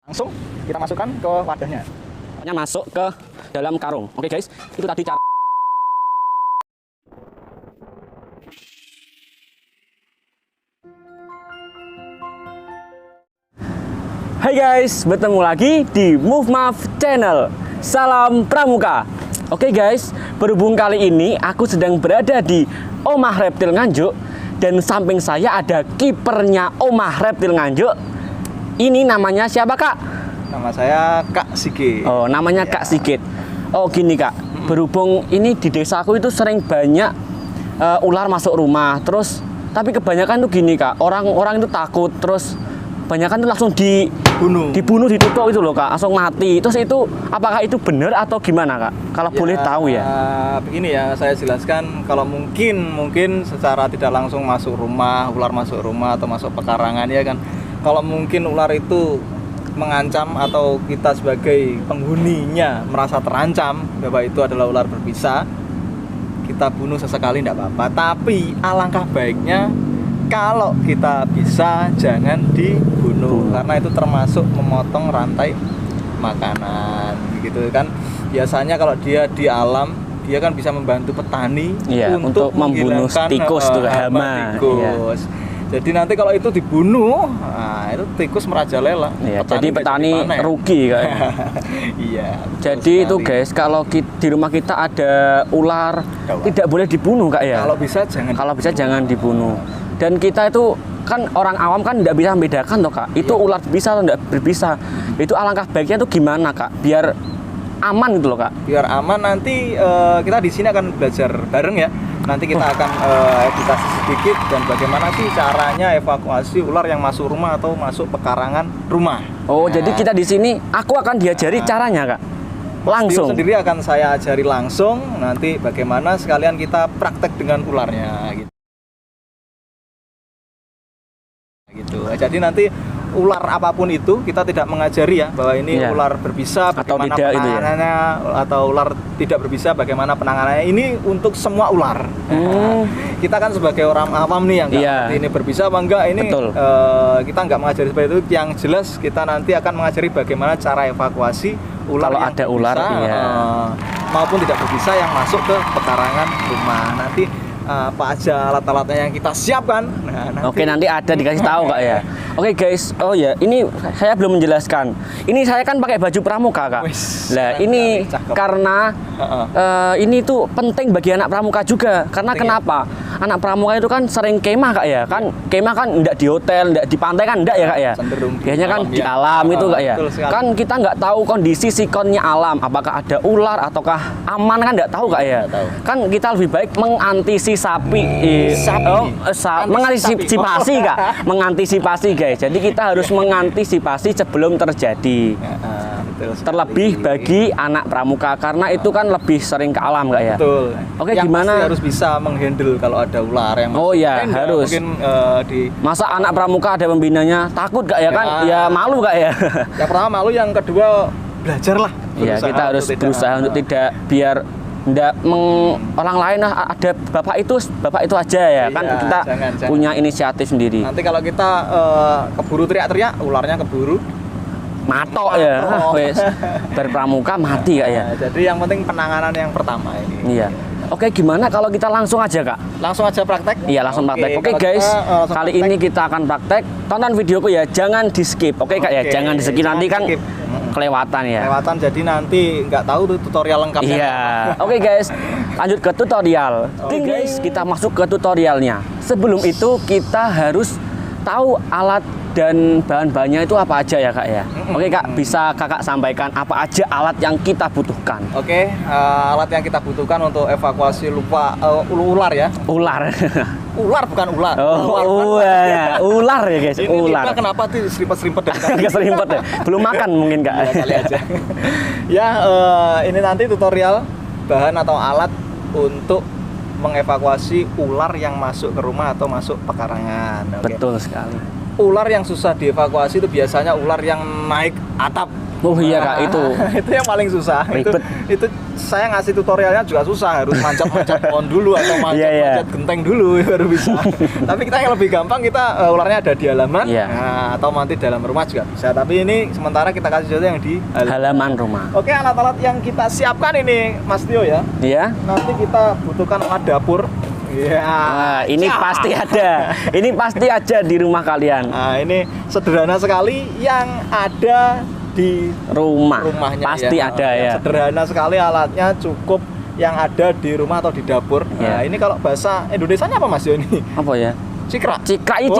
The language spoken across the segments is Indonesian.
Langsung kita masukkan ke wadahnya. Masuk ke dalam karung. Oke guys, itu tadi cara. Hai guys, bertemu lagi di Move Maf Channel. Salam Pramuka. Oke guys, berhubung kali ini aku sedang berada di Omah Reptil Nganjuk dan samping saya ada kipernya Omah Reptil Nganjuk. Ini namanya siapa, Kak? Nama saya Kak Sigit. Oh, namanya Ya. Kak Sigit. Oh, gini Kak. Berhubung ini di desaku itu sering banyak ular masuk rumah. Terus tapi kebanyakan tuh gini Kak. Orang-orang itu takut. Terus kebanyakan tuh langsung dibunuh, ditutup itu loh Kak. Langsung mati. Terus itu apakah itu benar atau gimana Kak? Kalau boleh tahu ya. Begini ya, saya jelaskan. Kalau mungkin secara tidak langsung masuk rumah, ular masuk rumah atau masuk pekarangan ya kan. Kalau mungkin ular itu mengancam atau kita sebagai penghuninya merasa terancam bahwa itu adalah ular berbisa, kita bunuh sesekali tidak apa-apa. Tapi alangkah baiknya kalau kita bisa jangan dibunuh karena itu termasuk memotong rantai makanan gitu kan. Biasanya kalau dia di alam dia kan bisa membantu petani untuk membunuh tikus tuh hama. Tikus. Jadi nanti kalau itu dibunuh, nah itu tikus merajalela. Iya, jadi petani rugi kayak. Iya. Jadi itu guys, kalau di rumah kita ada ular, tidak boleh dibunuh Kak ya. Kalau bisa jangan dibunuh. Dan kita itu kan orang awam kan tidak bisa membedakan toh Kak. Itu ular berbisa atau tidak berbisa. Itu alangkah baiknya itu gimana Kak? Biar aman gitu loh Kak. Biar aman nanti kita di sini akan belajar bareng ya. Nanti kita akan edukasi sedikit dan bagaimana sih caranya evakuasi ular yang masuk rumah atau masuk pekarangan rumah. Oh, jadi kita di sini aku akan diajari caranya, Kak. Langsung. Sendiri akan saya ajari langsung nanti bagaimana sekalian kita praktek dengan ularnya gitu. Jadi nanti ular apapun itu kita tidak mengajari ya bahwa ini ular berbisa bagaimana penanganannya atau ular tidak berbisa bagaimana penanganannya. Ini untuk semua ular. Kita kan sebagai orang awam nih yang ini berbisa apa enggak ini kita nggak mengajari seperti itu. Yang jelas kita nanti akan mengajari bagaimana cara evakuasi ular kalau yang ada berbisa, ular maupun tidak berbisa yang masuk ke pekarangan rumah. Nanti apa aja alat-alatnya yang kita siapkan. Oke, nanti ada dikasih tahu Kak ya. Oke guys, oh ya, ini saya belum menjelaskan. Ini saya kan pakai baju pramuka Kak. Nah, ini karena ini tuh penting bagi anak pramuka juga. Karena kenapa? Anak pramuka itu kan sering kemah Kak ya. Kan kemah kan enggak di hotel, enggak di pantai kan enggak ya Kak ya. Biasanya kan di alam itu Kak ya. Kan kita enggak tahu kondisi sikonnya alam, apakah ada ular ataukah aman kan enggak tahu Kak ya. Kan kita lebih baik mengantisipasi Kak, mengantisipasi guys. Jadi kita harus mengantisipasi sebelum terjadi. Terlebih bagi anak pramuka karena itu kan lebih sering ke alam Kak ya. Betul. Oke, yang gimana harus bisa menghandle kalau ada ular yang masuk. Oh ya, harus. Mungkin masa anak pramuka ada pembinanya takut Kak ya kan? Ya malu Kak ya. Yang pertama malu, yang kedua belajarlah. Iya, kita harus berusaha untuk tidak biar enggak orang lain ada bapak itu aja ya kan kita jangan punya inisiatif sendiri. Nanti kalau kita keburu teriak-teriak ularnya keburu matok ya wes berpramuka mati Kak ya. Jadi yang penting penanganan yang pertama ini. Iya. Oke, gimana kalau kita langsung aja Kak? Langsung aja praktek? Iya, langsung praktek. Oke guys, kali ini kita akan praktek. Tonton videoku ya, jangan di skip. Oke Kak ya, jangan di skip nanti kan kelewatan ya. Kelewatan, jadi nanti nggak tahu tuh tutorial lengkapnya. Iya. Oke guys, lanjut ke tutorial. Oke guys, kita masuk ke tutorialnya. Sebelum itu kita harus tahu alat dan bahan-bahannya itu apa aja ya Kak ya. Oke Kak, bisa Kakak sampaikan apa aja alat yang kita butuhkan? Oke, alat yang kita butuhkan untuk evakuasi ular ya. Ular. Ular bukan ular. Oh, ular ya guys. Ini ular. Kenapa tuh serimpet-serimpet dari tadi? Keserimpet ya. Belum makan mungkin Kak. Ya, kali aja. Ya, ini nanti tutorial bahan atau alat untuk mengevakuasi ular yang masuk ke rumah atau masuk pekarangan. Betul sekali. Ular yang susah dievakuasi itu biasanya ular yang naik atap. Oh iya Kak, itu itu yang paling susah. ribet. Itu saya ngasih tutorialnya juga susah, harus manjat-manjat pohon dulu atau manjat-manjat genteng dulu baru bisa. Tapi kita yang lebih gampang, kita ularnya ada di halaman, nah, atau nanti dalam rumah juga bisa. Tapi ini sementara kita kasih contoh yang di halaman rumah. Oke, alat-alat yang kita siapkan ini Mas Tio ya. Iya. Nanti kita butuhkan alat dapur. Iya. Nah, ini pasti ada. Ini pasti ada di rumah kalian. Nah, ini sederhana sekali yang ada di rumahnya. Pasti ya. ada ya. Sederhana sekali alatnya, cukup yang ada di rumah atau di dapur. Nah, ini kalau bahasa Indonesianya apa Mas Yo ini? Apa ya? Cikra. Cikra itu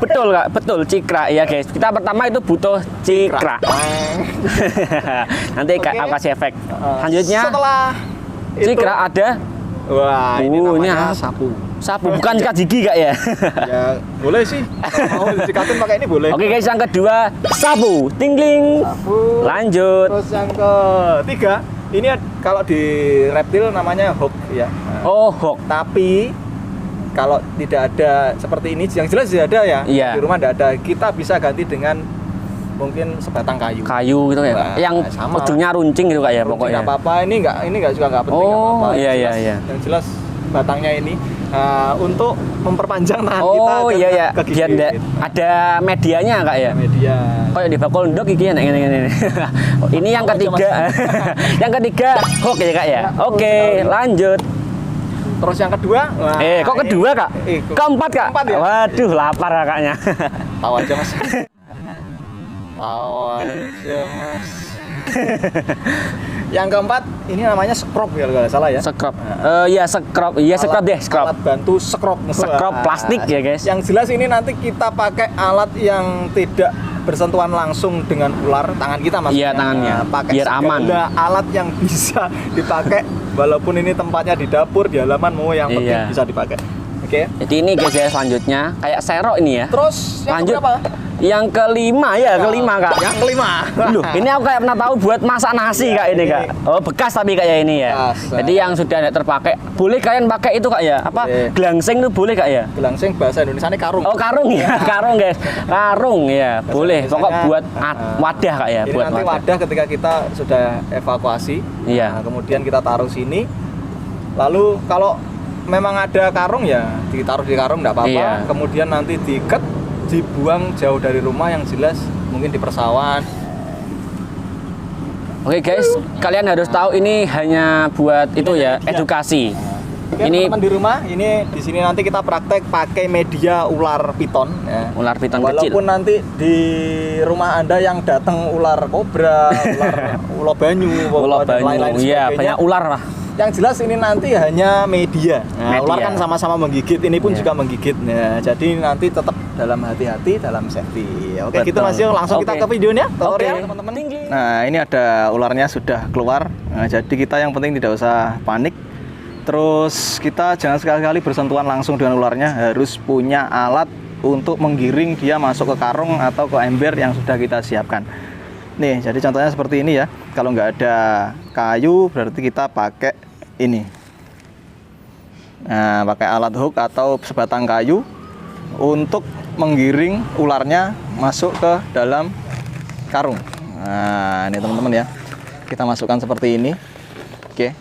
betul Kak, betul cikra ya guys. Kita pertama itu butuh cikra. Nanti aku kasih efek. Selanjutnya setelah cikra itu, ada. Wah, ini namanya sapu. Sapu bukan sikat gigi Kak ya? Ya boleh sih. Kalau mau disikatin pakai ini boleh. Oke guys, yang kedua sapu, tingling. Sapu. Lanjut. Terus yang ketiga, ini kalau di reptil namanya hook ya. Nah, Oh, hook. tapi kalau tidak ada seperti ini, yang jelas tidak ada ya. Iya. Di rumah tidak ada. Kita bisa ganti dengan mungkin sebatang kayu. Kayu gitu ya. Nah, yang sama. ujungnya runcing gitu Kak ya Runcing pokoknya. nggak apa-apa. Ini nggak juga nggak penting. nggak Oh, apa-apa. iya, Yang iya, jelas- iya. Yang jelas batangnya ini untuk memperpanjang tangan kita. Oh dan iya ya, kegigit. biar ada medianya Kak ya. Media. Kayak di bakul ndok iki enak ini. Ini yang ketiga. Yang ketiga hook ya Kak ya. Oke, lanjut. Terus yang kedua, wah, Kok ini- kedua Kak? Keempat Kak? Keempat ya? Waduh, lapar kakaknya. Tahu aja Mas. Tahu aja Mas. Yang keempat, ini namanya scrub ya kalau nggak salah ya. Scrub. Ya scrub. Iya scrub deh, scrub. Alat bantu scrub. Scrub Wah. plastik ya guys. Yang jelas ini nanti kita pakai alat yang tidak bersentuhan langsung dengan ular, tangan kita Mas. Iya, tangannya. Pakai Biar aman. segala alat yang bisa dipakai, walaupun ini tempatnya di dapur, di halaman, mau yang penting Iya. bisa dipakai. Oke. Jadi ini guys ya, selanjutnya kayak serok ini ya. Terus yang Lanjut. keberapa? Yang kelima ya, kelima Kak. Yang kelima. Loh, ini aku kayak pernah tahu buat masak nasi Kak ini Kak. Oh, bekas tapi kayak ini ya. Bekas. Jadi yang sudah tidak terpakai, boleh kalian pakai itu Kak ya? Apa? Boleh. Gelangsing itu boleh Kak ya? Gelangsing bahasa Indonesia ini karung. Oh, karung ya, karung guys. Karung ya, boleh. Pokok Biasanya, buat wadah Kak ya, Ini buat nanti wadah ketika kita sudah evakuasi. Iya. Nah, kemudian kita taruh sini. Lalu kalau memang ada karung ya ditaruh di karung nggak apa-apa. Iya. Kemudian nanti diikat, dibuang jauh dari rumah, yang jelas mungkin di persawahan. Oke guys, kalian harus tahu ini hanya buat itu ya, media. edukasi. Oke, Ini teman-teman di rumah, ini di sini nanti kita praktek pakai media ular piton ya. ular piton kecil. Walaupun nanti di rumah Anda yang datang ular kobra, ular banyu, Ular dan banyu, lain-lain iya sebagainya. banyak ular lah. Yang jelas ini nanti hanya media. Nah, Media. ular kan sama-sama menggigit, ini pun Iya. juga menggigit. Nah, jadi nanti tetap dalam hati-hati, dalam safety. Oke, Betul. gitu Mas Yo, langsung kita Oke. ke videonya. Oke. Teman-teman. Nah, ini ada ularnya sudah keluar. Nah, jadi kita yang penting tidak usah panik. Terus kita jangan sekali-kali bersentuhan langsung dengan ularnya, harus punya alat untuk menggiring dia masuk ke karung atau ke ember yang sudah kita siapkan. Nih, jadi contohnya seperti ini ya. Kalau nggak ada kayu, berarti kita pakai ini. Nah, pakai alat hook atau sebatang kayu untuk menggiring ularnya masuk ke dalam karung. Nah, ini teman-teman ya. Kita masukkan seperti ini. Oke.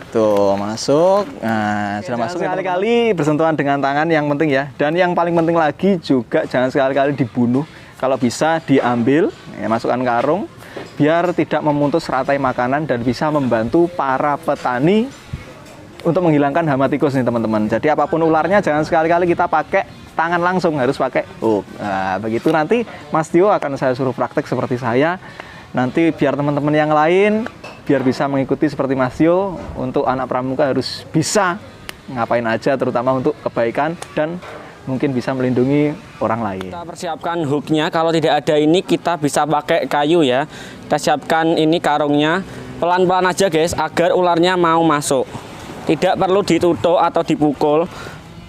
Tuh, masuk. Nah, sudah masuk. Sekali-kali bersentuhan dengan tangan yang penting ya. Dan yang paling penting lagi juga jangan sekali-kali dibunuh. Kalau bisa diambil, ya, masukkan karung biar tidak memutus rantai makanan dan bisa membantu para petani untuk menghilangkan hama tikus nih teman-teman. Jadi apapun ularnya jangan sekali-kali kita pakai tangan langsung, harus pakai hook. Nah, begitu nanti Mas Tio akan saya suruh praktek seperti saya. Nanti biar teman-teman yang lain biar bisa mengikuti seperti Mas Tio, untuk anak pramuka harus bisa ngapain aja, terutama untuk kebaikan dan mungkin bisa melindungi orang lain. Kita persiapkan hooknya. Kalau tidak ada ini kita bisa pakai kayu ya. Kita siapkan ini karungnya. Pelan-pelan aja guys agar ularnya mau masuk. Tidak perlu ditutup atau dipukul.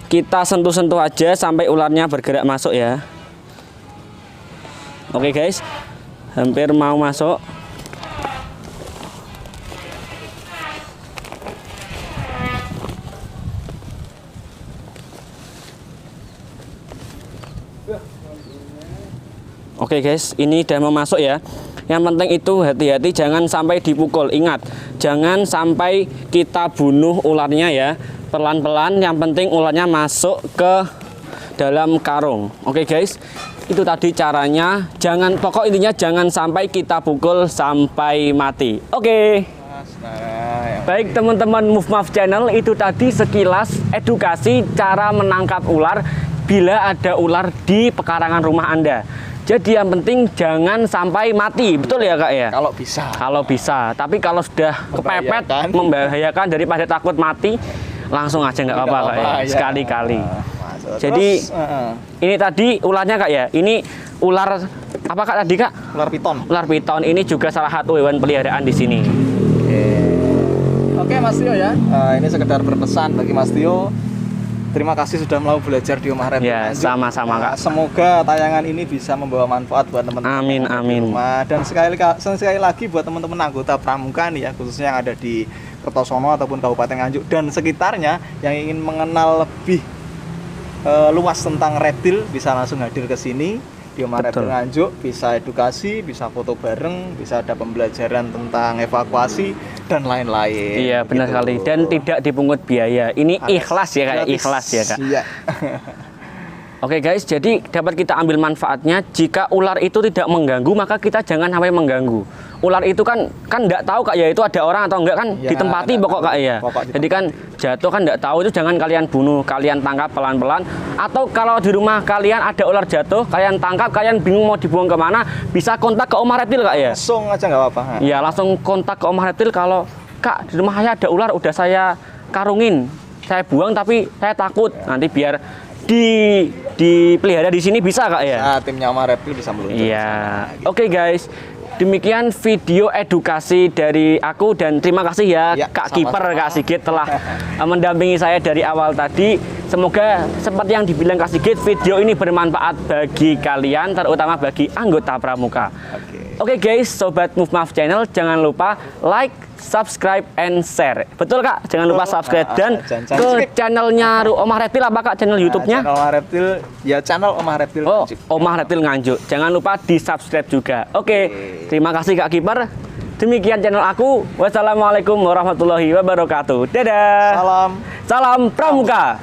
Kita sentuh-sentuh aja sampai ularnya bergerak masuk ya. Oke guys, hampir mau masuk. Oke guys, ini udah mau masuk ya. Yang penting itu hati-hati jangan sampai dipukul. Ingat, jangan sampai kita bunuh ularnya ya. Pelan-pelan, yang penting ularnya masuk ke dalam karung. Oke guys, itu tadi caranya. Pokok intinya jangan sampai kita pukul sampai mati. Oke. Baik teman-teman Move Maf Channel, itu tadi sekilas edukasi cara menangkap ular bila ada ular di pekarangan rumah Anda. Jadi yang penting jangan sampai mati, betul ya Kak ya? Kalau bisa. Kalau bisa, tapi kalau sudah kepepet, membahayakan daripada takut mati, langsung aja nggak apa-apa Kak ya, sekali-kali. Jadi ini tadi ularnya Kak ya, ini ular apa Kak tadi Kak? Ular piton. Ular piton ini juga salah satu hewan peliharaan di sini. Oke Mas Tio ya, ini sekedar berpesan bagi Mas Tio. Terima kasih sudah mau belajar di Omah Reptil. Ya, sama-sama Kak. Semoga tayangan ini bisa membawa manfaat buat teman-teman. Amin, amin. Dan sekali lagi buat teman-teman anggota Pramuka nih ya, khususnya yang ada di Kertosono ataupun Kabupaten Nganjuk dan sekitarnya yang ingin mengenal lebih luas tentang reptil, bisa langsung hadir ke sini di Omah Reptil Nganjuk, bisa edukasi, bisa foto bareng, bisa ada pembelajaran tentang evakuasi dan lain-lain. Iya benar sekali, dan tidak dipungut biaya. Ini ikhlas ya Kak, ikhlas ya Kak. Iya. Oke guys, jadi dapat kita ambil manfaatnya. Jika ular itu tidak mengganggu, maka kita jangan sampai mengganggu. Ular itu kan enggak tahu Kak ya itu ada orang atau enggak kan, ya, ditempati pokok Kak ya. Jadi kan jatuh kan enggak tahu, itu jangan kalian bunuh, kalian tangkap pelan-pelan. Atau kalau di rumah kalian ada ular jatuh, kalian tangkap, kalian bingung mau dibuang kemana, bisa kontak ke Omah Reptil Kak ya. Langsung aja nggak apa-apa. Iya langsung kontak ke Omah Reptil. Kalau Kak di rumah saya ada ular, udah saya karungin, saya buang tapi saya takut nanti biar dipelihara di sini bisa Kak ya. Nah, timnya Omah Reptil bisa meluncur. Iya. Oke guys, demikian video edukasi dari aku dan terima kasih ya, Kak Kiper, Kak Sigit telah mendampingi saya dari awal tadi. Semoga seperti yang dibilang Kak Sigit, video ini bermanfaat bagi kalian, terutama bagi anggota Pramuka. Oke guys, sobat Move Maf Channel, jangan lupa like, subscribe, and share. Betul Kak? Jangan lupa subscribe dan ke channelnya Omah Reptil, apa Kak channel YouTube-nya? Channel Omah Reptil, ya channel Omah Reptil Nganjuk. Omah Reptil Nganjuk. Jangan lupa di subscribe juga. Oke, terima kasih Kak Kiper. Demikian channel aku. Wassalamualaikum warahmatullahi wabarakatuh. Dadah. Salam. Salam Pramuka.